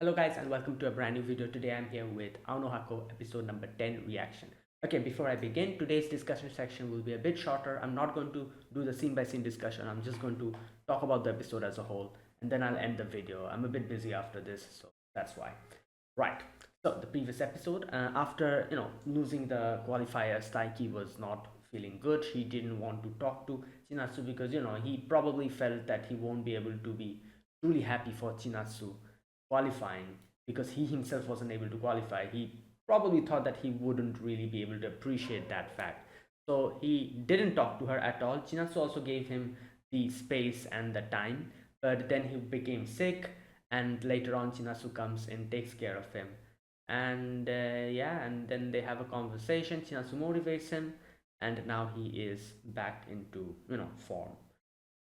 Hello guys and welcome to a brand new video. Today I'm here with Hako episode number 10 reaction. Okay, before I begin, today's discussion section will be a bit shorter. I'm not going to do the scene by scene discussion. I'm just going to talk about the episode as a whole and then I'll end the video. I'm a bit busy after this, so that's why. Right. So the previous episode, after losing the qualifiers, Taiki was not feeling good. He didn't want to talk to Chinatsu because he probably felt that he won't be able to be truly happy for Chinatsu qualifying because he himself wasn't able to qualify. He probably thought that he wouldn't really be able to appreciate that fact. So he didn't talk to her at all. Chinatsu also gave him the space and the time, but then he became sick, and later on, Chinatsu comes and takes care of him. And yeah, and then they have a conversation. Chinatsu motivates him, and now he is back into form.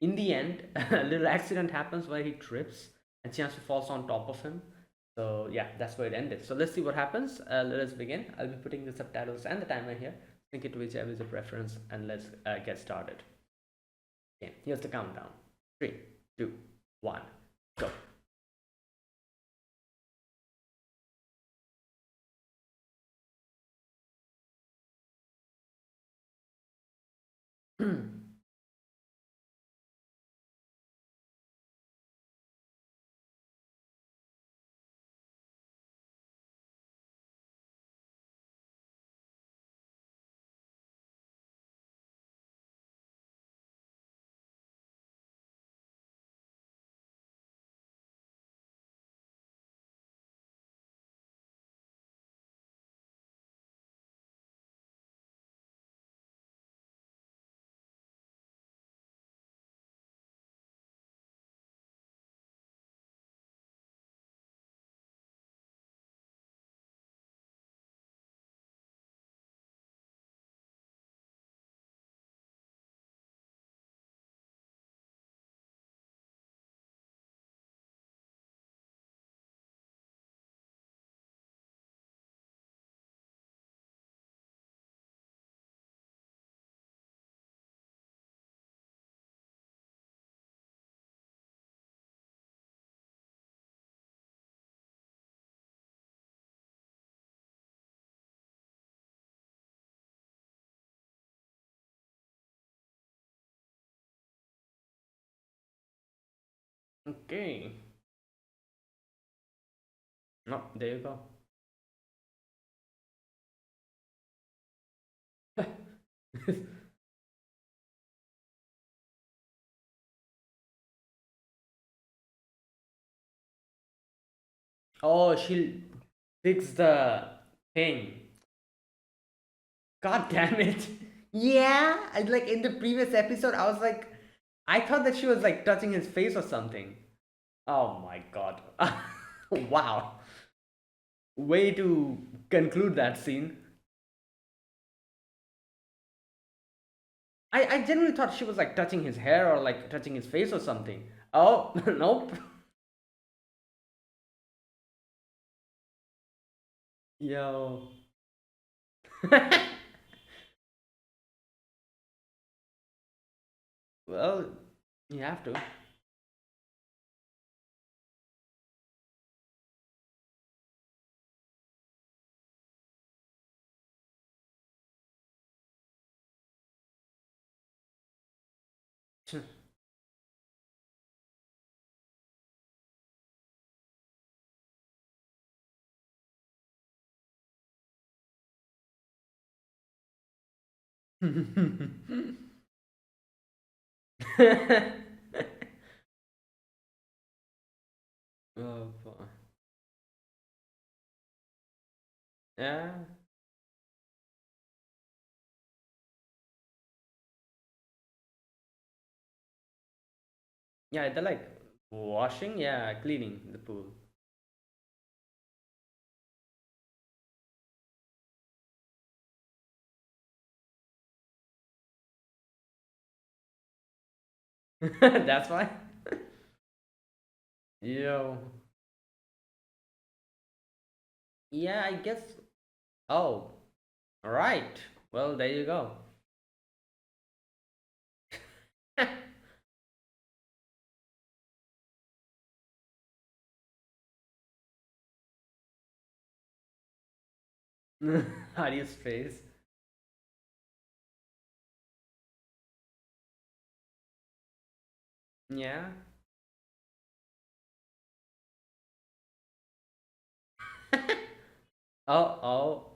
In the end, a little accident happens where he trips and Chiasu falls on top of him. So yeah, that's where it ended. So let's see what happens. Let us begin. I'll be putting the subtitles and the timer here. Sync it to whichever is your preference, and let's get started. Okay, here's the countdown. 3, 2, 1, go. Okay. No, there you go. Oh, she'll fix the thing. God damn it. Yeah, like in the previous episode, I was like, I thought that she was like touching his face or something. Oh my god. Wow. Way to conclude that scene. I genuinely thought she was like touching his hair or like touching his face or something. Oh, nope. Yo. Well, you have to. Oh boy. Yeah. Yeah, they're like washing, yeah, cleaning the pool. That's why. Yo. Yeah, I guess. Oh, all right. Well, there you go. Are you stressed? Yeah. Oh, oh,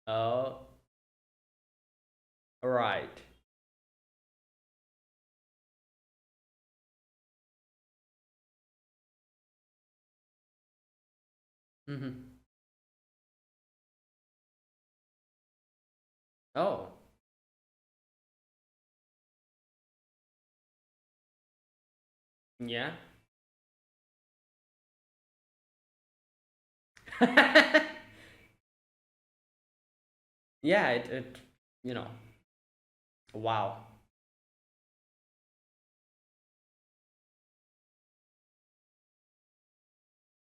oh. Right. Mm-hmm. Oh, yeah. Yeah, you know, wow.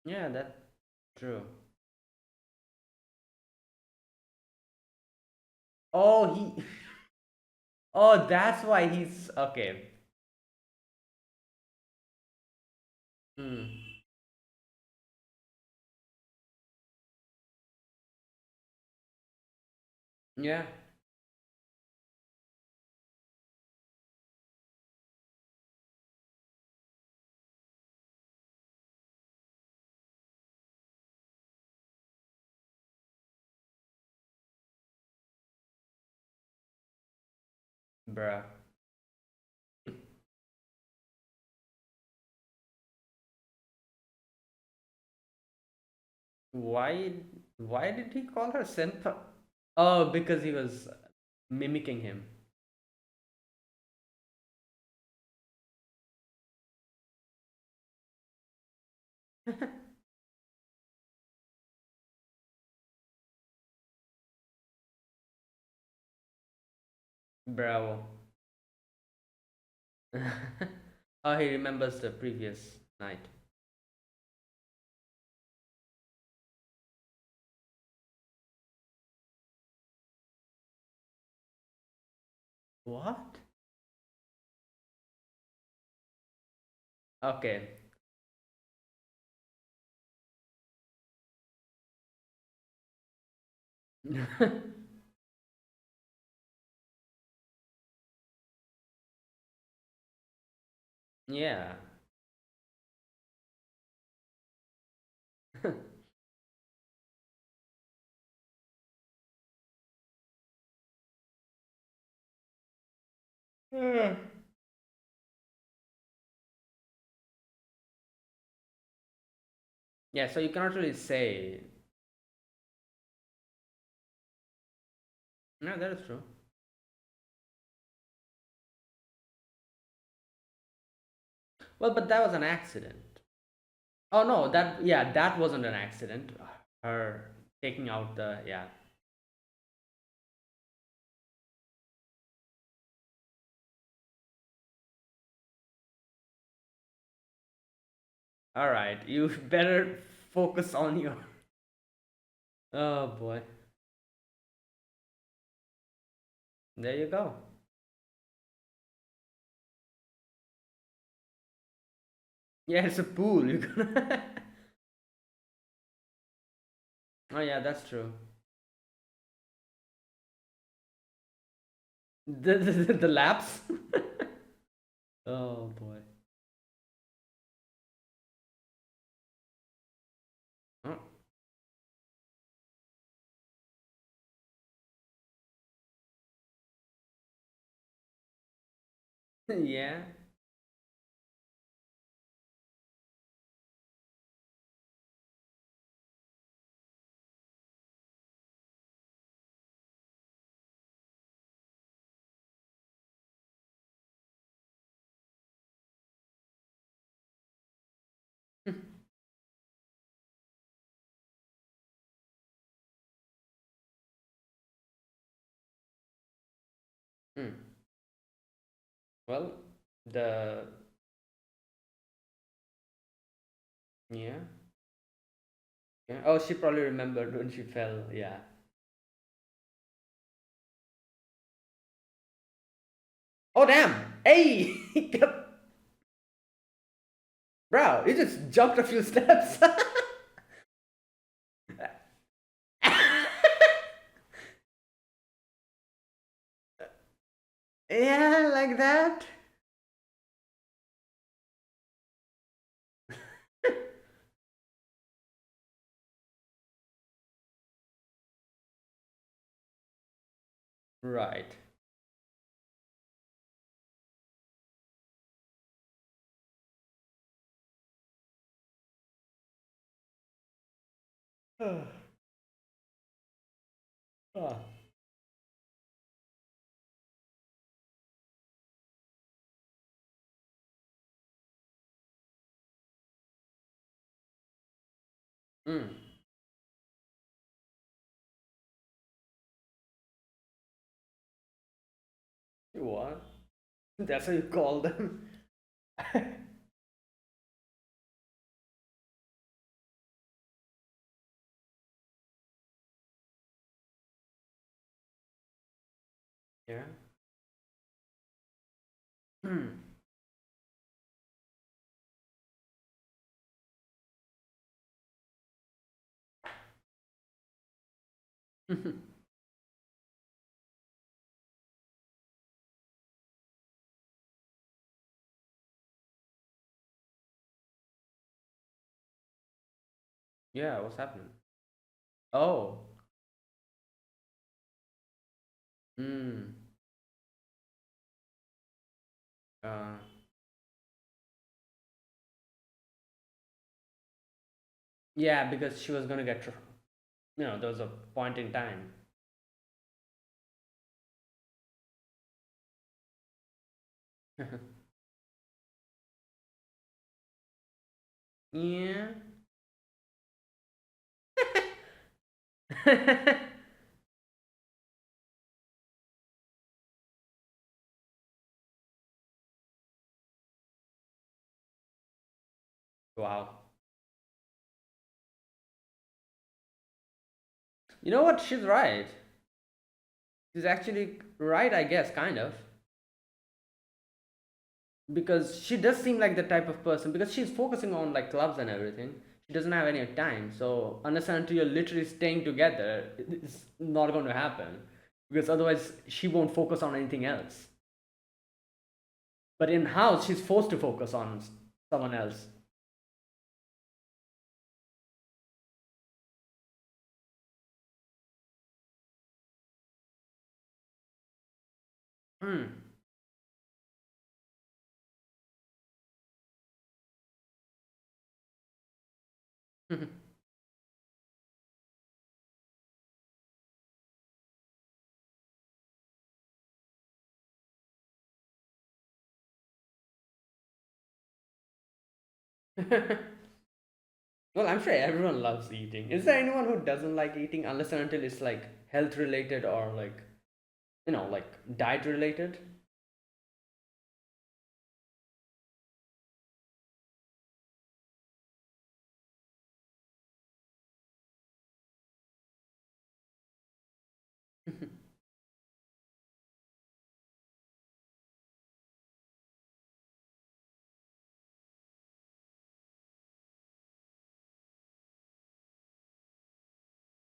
Yeah, that's true. Oh, oh, that's why he's okay. Hmm. Yeah. Bruh. Why, why did he call her senpai? Oh, because he was mimicking him. Bravo. Oh, he remembers the previous night. What? Okay. Yeah. Hmm. Yeah, so you cannot really say. No, that is true. Well, but that was an accident. Oh no, that yeah, that wasn't an accident. Her taking out the yeah. All right, you better focus on your. Oh boy, there you go. Yeah, it's a pool. You gonna. Oh yeah, that's true. The laps. Oh boy. Oh, yeah. Hmm. Well, the yeah. Yeah. Oh, she probably remembered when she fell. Yeah. Oh damn! Hey, bro, you just jumped a few steps. Yeah, like that. Right. Ah. Mm. What? That's how you call them? Yeah. Hmm. Yeah, what's happening? Oh. Hmm. Uh, yeah, because she was gonna get, there was a point in time. Yeah. Wow. You know what? She's right. She's actually right, I guess, kind of. Because she does seem like the type of person, because she's focusing on like clubs and everything. She doesn't have any time. So unless and until you're literally staying together, it's not going to happen. Because otherwise, she won't focus on anything else. But in house, she's forced to focus on someone else. Hmm. Well, I'm sure everyone loves eating. Is there anyone who doesn't like eating unless and until it's like health related or like, like diet related?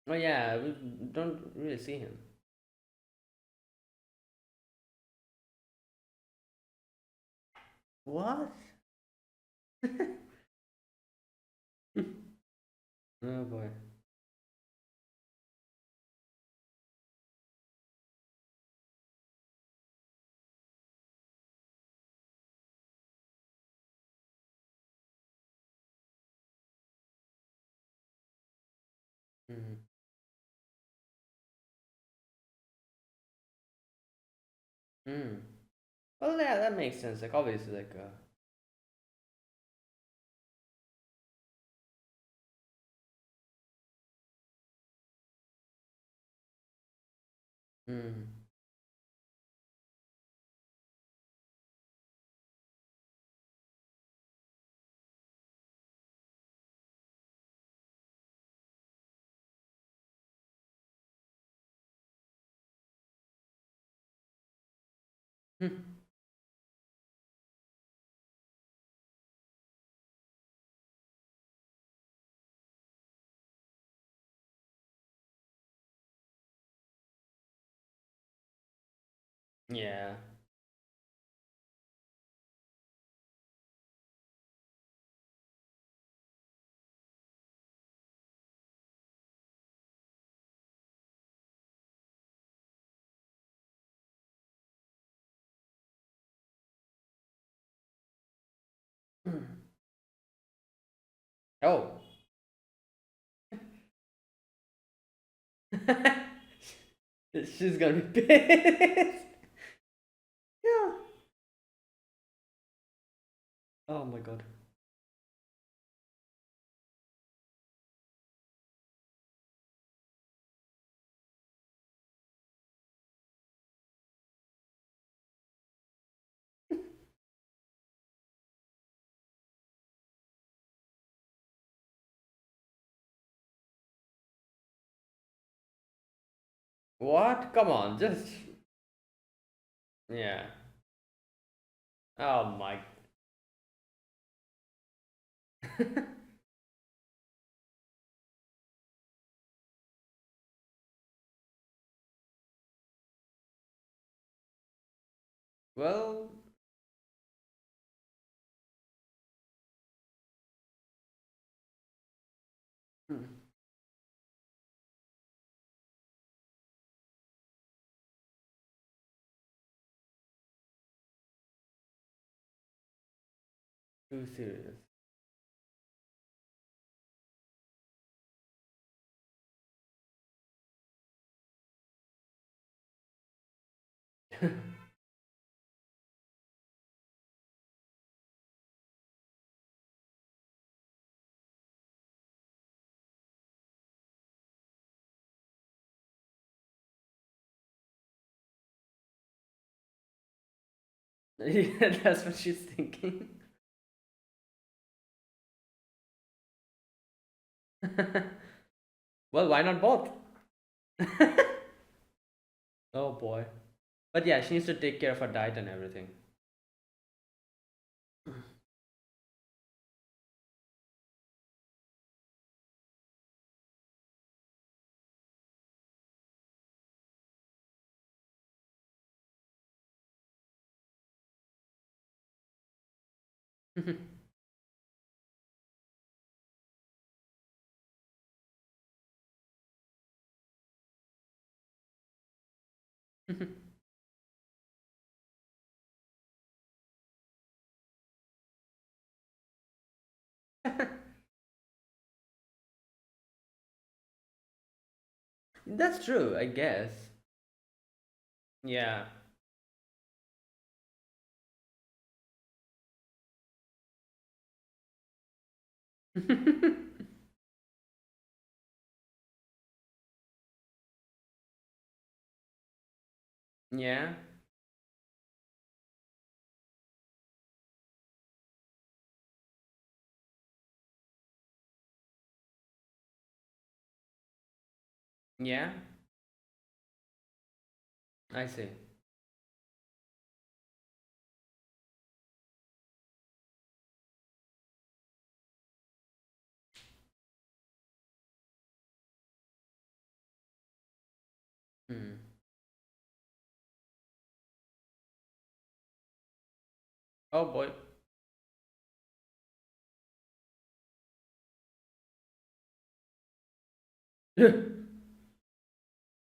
Oh yeah, we don't really see him. What? Oh boy. Mm. Mm. Well, yeah, that makes sense. Like obviously, like mm. Yeah. Oh. She's gonna be pissed. Yeah. Oh my god. What? Come on, just yeah. Oh my. Well, hmm, too serious. Yeah, that's what she's thinking. Well, why not both? Oh boy. But yeah, she needs to take care of her diet and everything. That's true, I guess. Yeah. Yeah. Yeah. I see. Hmm. Oh boy.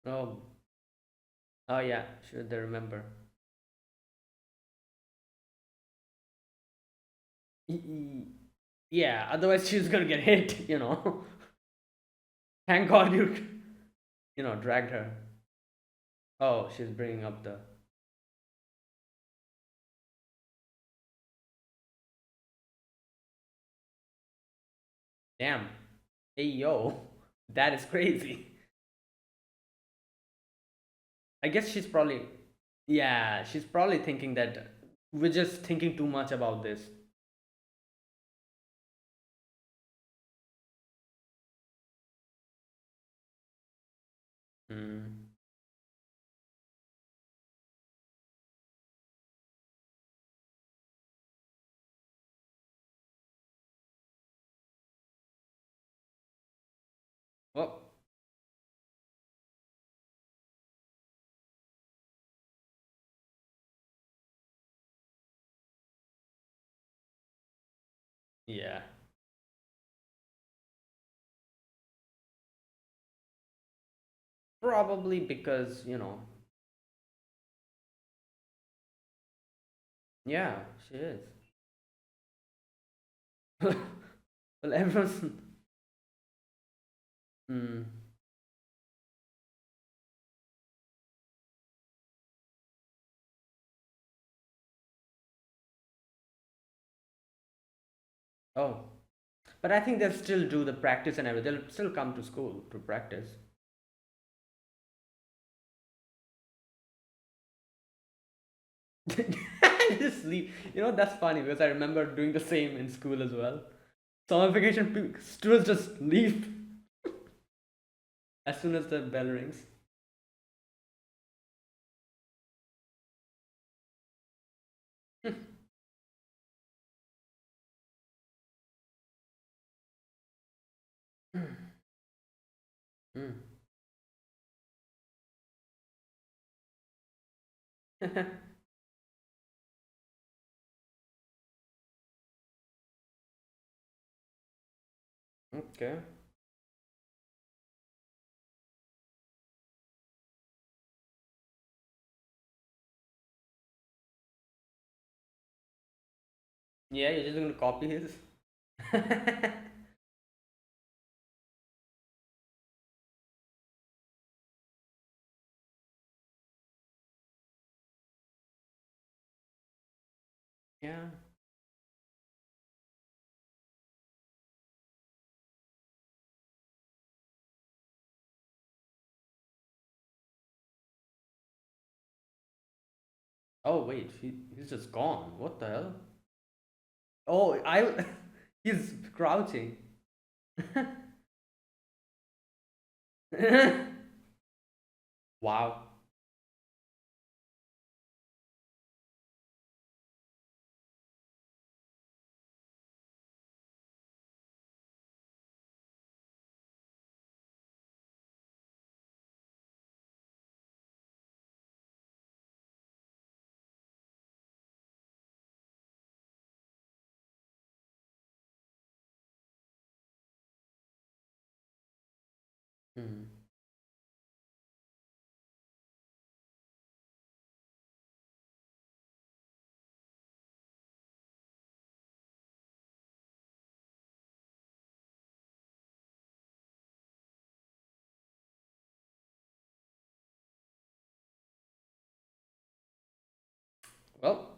Oh. Oh yeah. Should they remember? Yeah. Otherwise, she's gonna get hit. Thank God you dragged her. Oh, she's bringing up the. Damn. Hey yo. That is crazy. I guess she's probably. Yeah. She's probably thinking that we're just thinking too much about this. Hmm. Oh. Yeah. Probably because yeah, she is. Well, everyone's. Hmm. Oh, but I think they'll still do the practice and everything. They'll still come to school to practice. Just sleep. That's funny because I remember doing the same in school as well. Summer vacation, students just leave as soon as the bell rings. Hmm. Okay. Yeah, you're just gonna copy his. Yeah. Oh wait, he's just gone. What the hell? Oh, I. He's crouching. Wow. Hmm. Well,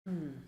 hmm.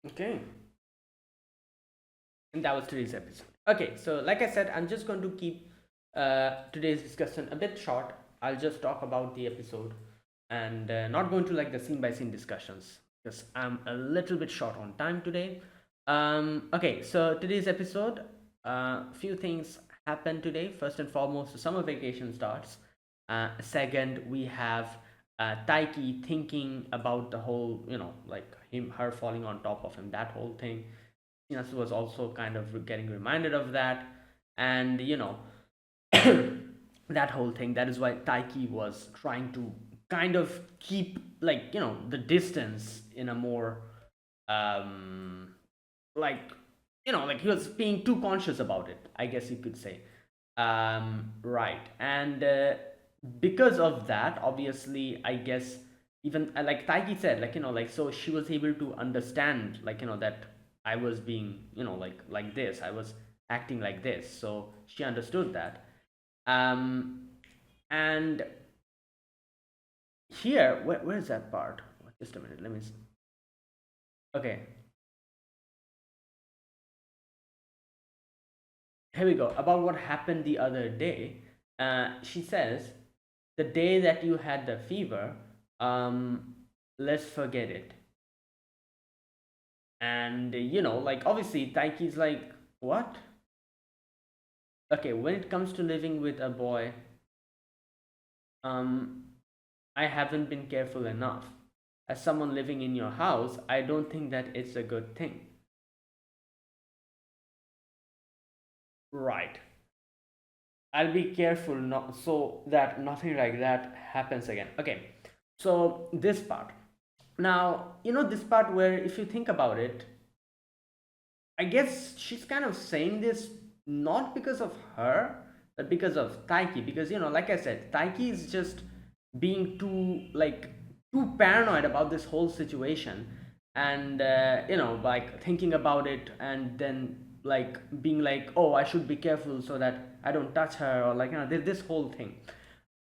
Okay. And that was today's episode. Okay, so like I said, I'm just going to keep today's discussion a bit short. I'll just talk about the episode and not going to like the scene by scene discussions because I'm a little bit short on time today. Okay, so today's episode, few things happened today. First and foremost, the summer vacation starts. Second, we have Taiki thinking about the whole, like her falling on top of him, that whole thing. Venus was also kind of getting reminded of that. And that whole thing. That is why Taiki was trying to kind of keep, like, the distance in a more, um like, like he was being too conscious about it, I guess you could say. Right. And because of that, obviously, I guess, even like Taiki said, like, like, so she was able to understand, like, that I was being, like this, I was acting like this, so she understood that. um and here, where is that part? Just a minute, let me okay, here we go. About what happened the other day. She says, the day that you had the fever, um let's forget it. And like, obviously Taiki's like, what? Okay, when it comes to living with a boy, um I haven't been careful enough. As someone living in your house, I don't think that it's a good thing. Right. I'll be careful, not so that nothing like that happens again. Okay. So this part. Now, this part where, if you think about it, I guess she's kind of saying this not because of her, but because of Taiki. Because, like I said, Taiki is just being too paranoid about this whole situation, and like, thinking about it, and then, like, being like, oh, I should be careful so that I don't touch her, or, like, this whole thing.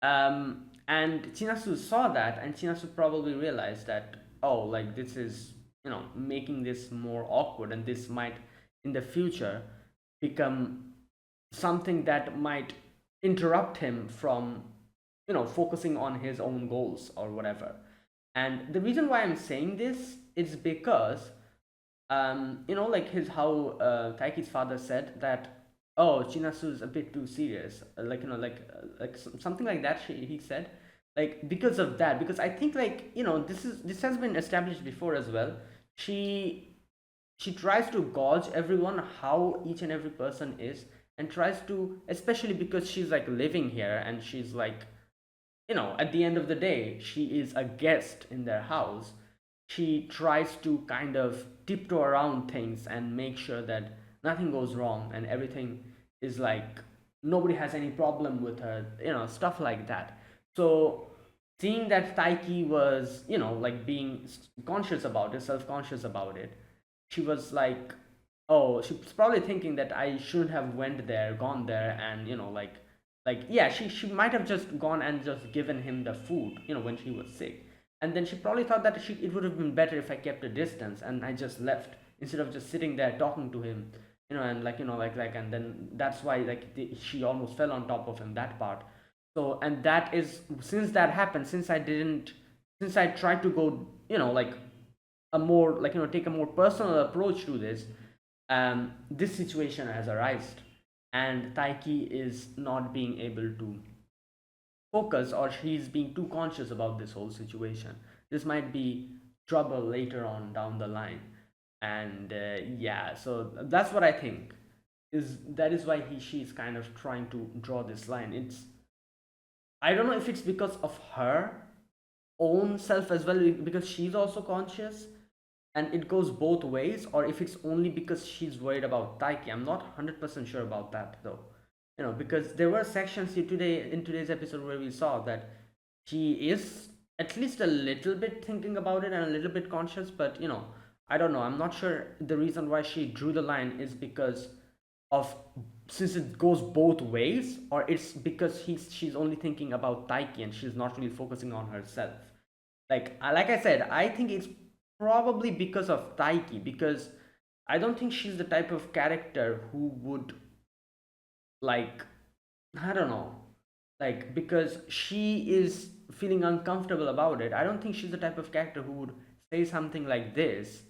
And Chinasu saw that, and Chinasu probably realized that, oh, like, this is, making this more awkward, and this might, in the future, become something that might interrupt him from, focusing on his own goals or whatever. And the reason why I'm saying this is because, like, his how Taiki's father said that, oh, Chinasu is a bit too serious, like, something like that. He said, like, because of that, because I think, like, this has been established before as well. She she tries to gauge everyone, how each and every person is, and tries to, especially because she's, like, living here, and she's like, at the end of the day, she is a guest in their house. She tries to kind of tiptoe around things and make sure that nothing goes wrong, and everything is like, nobody has any problem with her, stuff like that. So, seeing that Taiki was, like, being conscious about it, self-conscious about it, she was like, oh, she's probably thinking that I shouldn't have gone there, and, like, yeah, she might have just gone and just given him the food, when she was sick. And then she probably thought that it would have been better if I kept a distance and I just left, instead of just sitting there talking to him, and, like, and then that's why, like, she almost fell on top of him, that part. So, and that is, since that happened, since I tried to go, like, a more, like, take a more personal approach to this, this situation has arisen, and Taiki is not being able to focus, or he's being too conscious about this whole situation. This might be trouble later on down the line. And yeah, so that's what I think, that is why she's kind of trying to draw this line. I don't know if it's because of her own self as well, because she's also conscious, and it goes both ways, or if it's only because she's worried about Taiki. I'm not 100% sure about that, though. Because there were sections here today, in today's episode, where we saw that she is at least a little bit thinking about it and a little bit conscious, but, I don't know. I'm not sure the reason why she drew the line is because of, since it goes both ways, or it's because she's only thinking about Taiki and she's not really focusing on herself. Like I said, I think it's probably because of Taiki, because I don't think she's the type of character who would, like, I don't know, like, because she is feeling uncomfortable about it. I don't think she's the type of character who would say something like this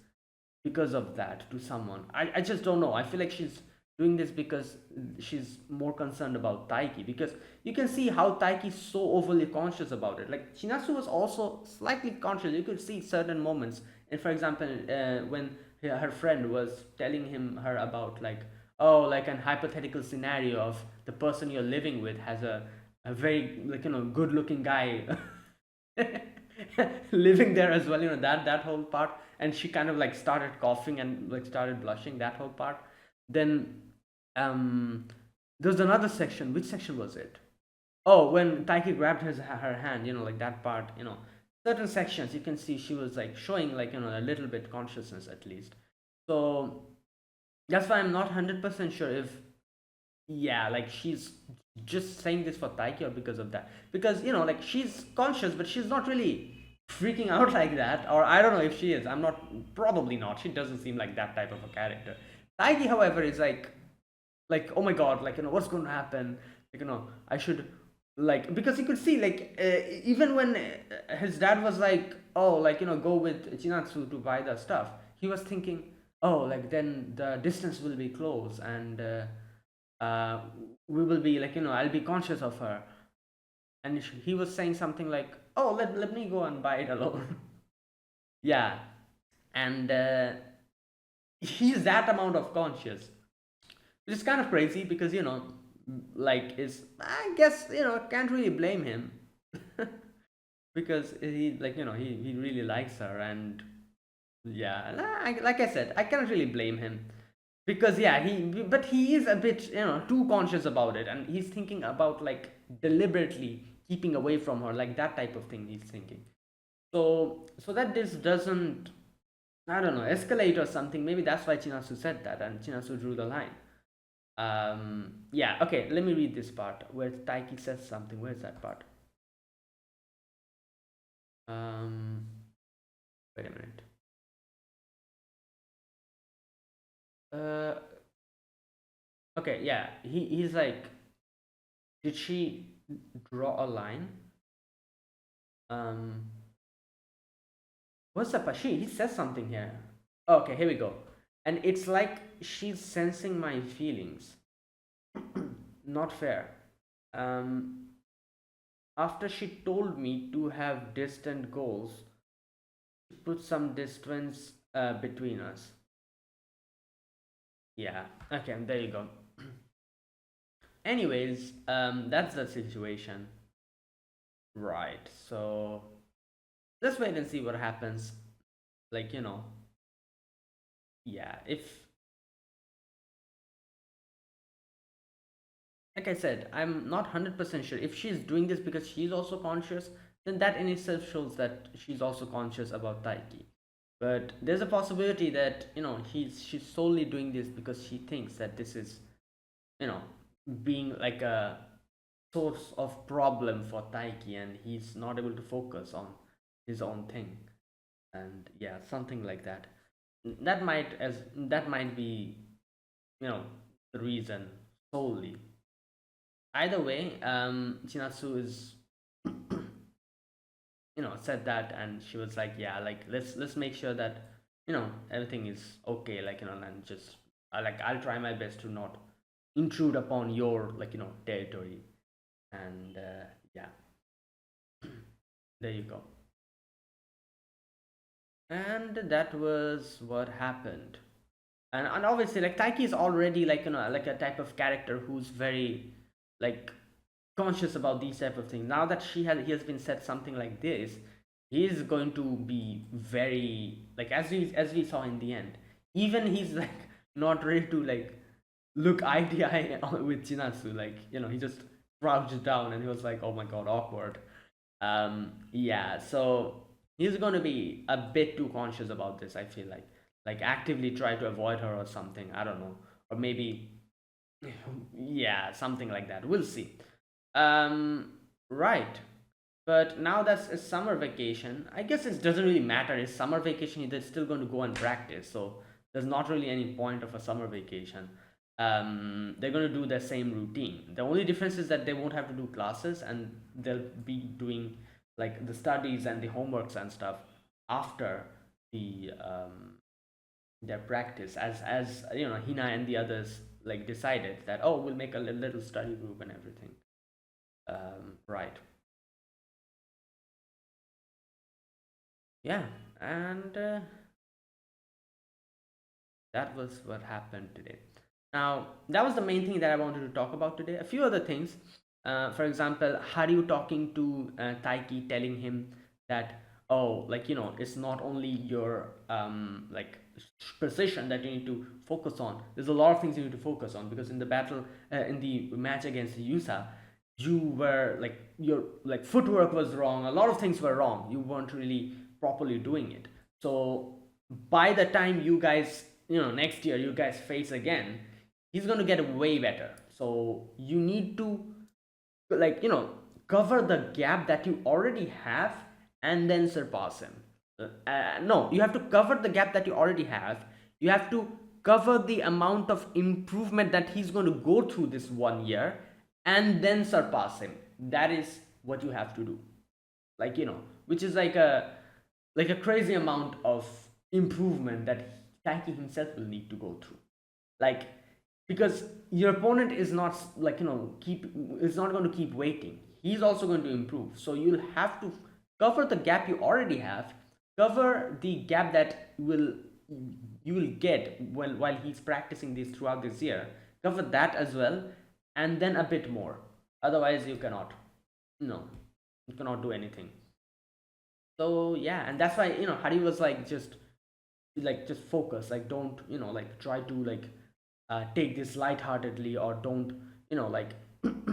because of that to someone. I just don't know. I feel like she's doing this because she's more concerned about Taiki, because you can see how Taiki is so overly conscious about it. Like, Shinasu was also slightly conscious. You could see certain moments. And, for example, when her friend was telling her about, like, oh, like, an hypothetical scenario of the person you're living with a very like good looking guy living there as well, that whole part. And she kind of like started coughing and like started blushing, that whole part. Then um there's another section. Which section was it? Oh, when Taiki grabbed her hand, like that part, certain sections you can see she was like showing like a little bit consciousness at least. So that's why I'm not 100% sure if, yeah, like she's just saying this for Taiki or because of that. Because like she's conscious, but she's not really freaking out like that. Or I don't know if she is. I'm not. Probably not. She doesn't seem like that type of a character. Taiki, however, is like oh my god, like what's going to happen? Like I should, like, because you could see like even when his dad was like, oh, like go with Chinatsu to buy the stuff, he was thinking, oh, like then the distance will be close, and uh, we will be like I'll be conscious of her. And he was saying something like, oh, let me go and buy it alone. Yeah. And he's that amount of conscious, which is kind of crazy because like is, I guess, can't really blame him. Because he, like he really likes her. And yeah, like I said, I can't really blame him. Because yeah, but he is a bit too conscious about it, and he's thinking about like deliberately keeping away from her, like that type of thing he's thinking. So that this doesn't, I don't know, escalate or something. Maybe that's why Chinasu said that, and Chinasu drew the line. Yeah, okay, let me read this part where Taiki says something. Where's that part? um Wait a minute. uh okay, yeah, he's like, did she draw a line? um what's up, he says something here. Okay, here we go. And it's like she's sensing my feelings. Not fair. um After she told me to have distant goals, put some distance between us. Yeah, okay, there you go. Anyways, that's the situation. Right, so let's wait and see what happens. Like, yeah, if, like I said, I'm not 100% sure if she's doing this because she's also conscious, then that in itself shows that she's also conscious about Taiki. But there's a possibility that she's solely doing this because she thinks that this is you know being like a source of problem for Taiki, and he's not able to focus on his own thing. And yeah, something like that. That might be the reason solely. Either way, Chinatsu is said that, and she was like, yeah, like let's make sure that everything is okay, like and just like I'll try my best to not intrude upon your like territory. And yeah, there you go. And that was what happened. And obviously, like, Taiki is already like like a type of character who's very like conscious about these type of things. Now that he has been said something like this, he is going to be very like, as we saw in the end. Even he's like not ready to like look eye to eye with Chinatsu. Like he just crouched down and he was like, oh my god, awkward. Yeah, so he's going to be a bit too conscious about this, I feel like actively try to avoid her or something, I don't know. Or maybe, yeah, something like that, we'll see. Right. But now that's a summer vacation, I guess it doesn't really matter. It's summer vacation, they're still going to go and practice, so there's not really any point of a summer vacation. They're going to do the same routine. The only difference is that they won't have to do classes, and they'll be doing like the studies and the homeworks and stuff after the their practice, as Hina and the others like decided that, oh, we'll make a little study group and everything. Right. Yeah. And that was what happened today. Now, that was the main thing that I wanted to talk about today. A few other things. For example, Haryu talking to Taiki, telling him that, oh, like, it's not only your like precision that you need to focus on. There's a lot of things you need to focus on, because in the battle, in the match against Yusa, you were like, your like footwork was wrong, a lot of things were wrong, you weren't really properly doing it. So by the time you guys, next year you guys face again, he's going to get way better. So you need to, like, cover the gap that you already have and then surpass him. No, you have to cover the gap that you already have. You have to cover the amount of improvement that he's going to go through this 1 year, and then surpass him. That is what you have to do. Like, which is like a crazy amount of improvement that Taiki himself will need to go through. Like, because your opponent is not, like, keep is not going to keep waiting. He's also going to improve. So you'll have to cover the gap you already have, cover the gap that you will get while he's practicing this throughout this year. Cover that as well, and then a bit more. Otherwise, you cannot. No, you cannot do anything. So yeah, and that's why, Hari was just focus, like, don't, like, try to, like, take this lightheartedly, or don't, like,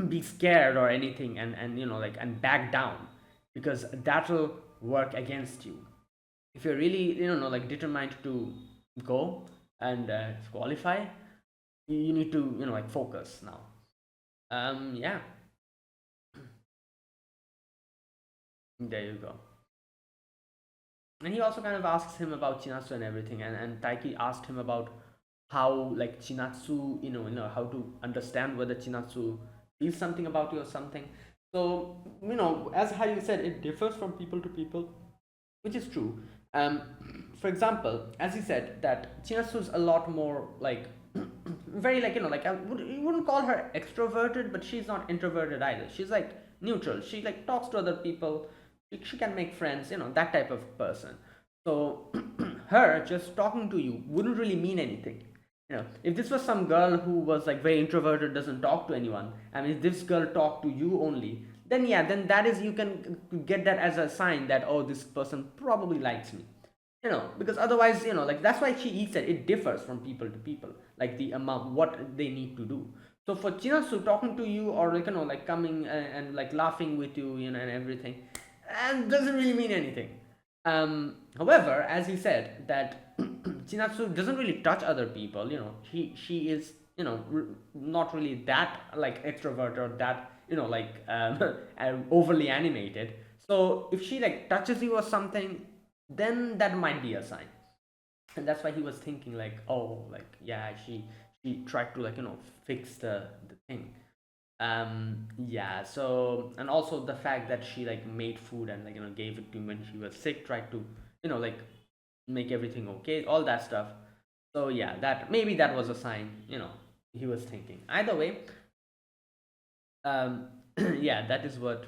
be scared or anything, and like, and back down, because that will work against you. If you're really, like, determined to go and qualify, you need to, like, focus now. Yeah, there you go. And he also kind of asks him about Chinatsu and everything, and Taiki asked him about how, like, Chinatsu, how to understand whether Chinatsu feels something about you or something. So, as how you said, it differs from people to people, which is true. um for example, as you said, that Chinatsu is a lot more, like, very, like, like, you wouldn't call her extroverted, but she's not introverted either. She's like neutral. She, like, talks to other people. She can make friends, that type of person. So her just talking to you wouldn't really mean anything. If this was some girl who was, like, very introverted, doesn't talk to anyone, I mean, if this girl talked to you only, then yeah, then that is, you can get that as a sign that, oh, this person probably likes me. Because otherwise, like, that's why he said it differs from people to people, like, the amount, what they need to do. So for Chinasu talking to you, or, like, like, coming and like, laughing with you, and everything, and doesn't really mean anything. However, as he said, that Chinatsu doesn't really touch other people. She is, not really that, like, extrovert, or that, like, overly animated. So if she, like, touches you or something, then that might be a sign. And that's why he was thinking, like, oh, like, yeah, she tried to, like, fix the thing. Yeah. So, and also the fact that she, like, made food and, like, gave it to him when she was sick, tried to, like, make everything okay, all that stuff. So yeah, that maybe that was a sign, he was thinking. Either way, um yeah, that is what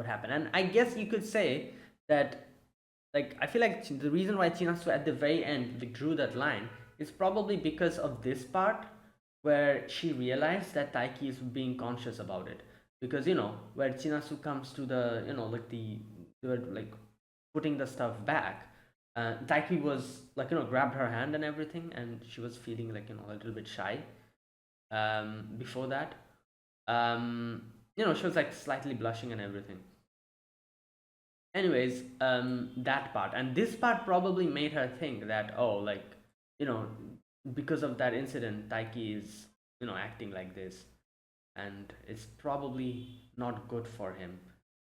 happened. And I guess you could say that, like, I feel like the reason why Chinasu at the very end, like, drew that line is probably because of this part, where she realized that Taiki is being conscious about it. Because, where Chinasu comes to the, like, like, putting the stuff back, Taiki was, like, grabbed her hand and everything, and she was feeling, like, a little bit shy. Before that, she was, like, slightly blushing and everything. Anyways, that part, and this part probably made her think that, oh, like, you know because of that incident, Taiki is, acting like this, and it's probably not good for him,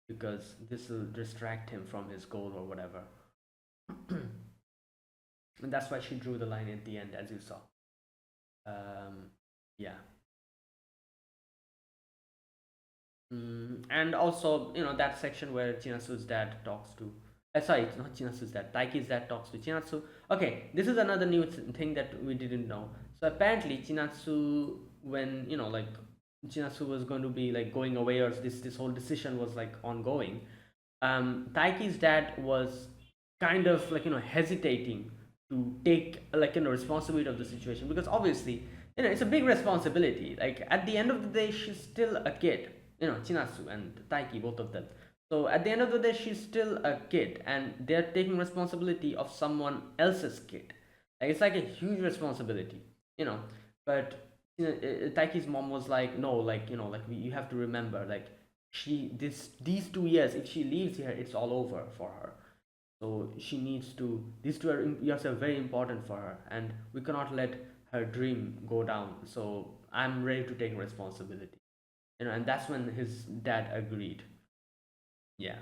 because this will distract him from his goal or whatever. And that's why she drew the line at the end, as you saw. Yeah. And also, that section where Chinatsu's dad talks to. Sorry, it's not Chinatsu's dad. Taiki's dad talks to Chinatsu. Okay, this is another new thing that we didn't know. So apparently, Chinatsu, when, like, Chinatsu was going to be, like, going away, or this whole decision was, like, ongoing, Taiki's dad was kind of, like, hesitating to take, like, responsibility of the situation, because obviously, it's a big responsibility. Like, at the end of the day, she's still a kid. Chinatsu and Taiki, both of them. So at the end of the day, she's still a kid, and they're taking responsibility of someone else's kid. Like it's like a huge responsibility, you know. But Taiki's mom was like, no, like you have to remember, like these 2 years, if she leaves here, it's all over for her. So she needs to. These 2 years are very important for her, and we cannot let her dream go down. So I'm ready to take responsibility, and that's when his dad agreed. Yeah,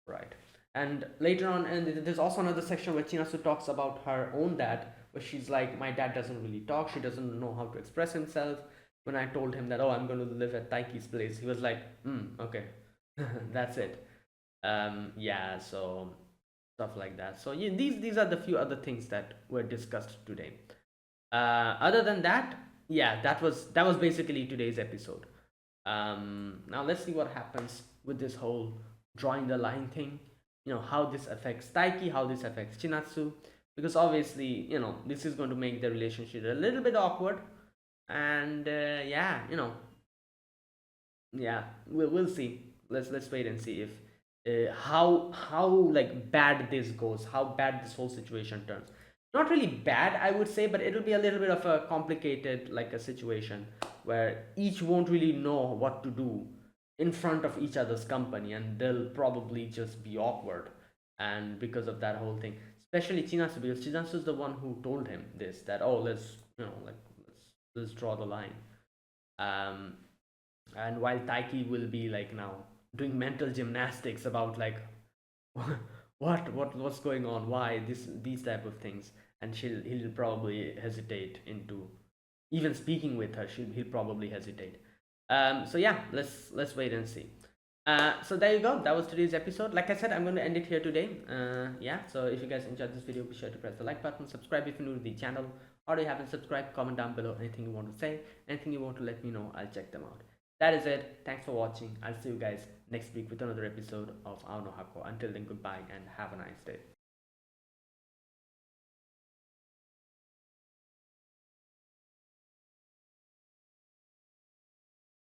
right. And later on, and there's also another section where Chinasu talks about her own dad, where she's like, my dad doesn't really talk. She doesn't know how to express himself. When I told him that, oh, I'm going to live at Taiki's place, he was like, okay, that's it. Yeah, so stuff like that. So yeah, these are the few other things that were discussed today. Other than that, yeah, that was basically today's episode. Now let's see what happens with this whole drawing the line thing. How this affects Taiki, how this affects Chinatsu, because obviously this is going to make the relationship a little bit awkward, and yeah, yeah, we'll see. Let's wait and see if how like bad this goes, how bad this whole situation turns. Not really bad, I would say, but it'll be a little bit of a complicated, like a situation where each won't really know what to do in front of each other's company, and they'll probably just be awkward. And because of that whole thing, especially Chinasu, because Chinasu is the one who told him this, that, oh, let's like let's draw the line. um and while Taiki will be like now doing mental gymnastics about like what's going on, why these type of things, and he'll probably hesitate into even speaking with her. He'll probably hesitate. So yeah, let's wait and see. So there you go. That was today's episode. Like I said, I'm going to end it here today. Yeah. So if you guys enjoyed this video, be sure to press the like button, subscribe if you're new to the channel, or you haven't subscribed. Comment down below anything you want to say, anything you want to let me know. I'll check them out. That is it. Thanks for watching. I'll see you guys next week with another episode of Aono Hako. Until then, goodbye and have a nice day.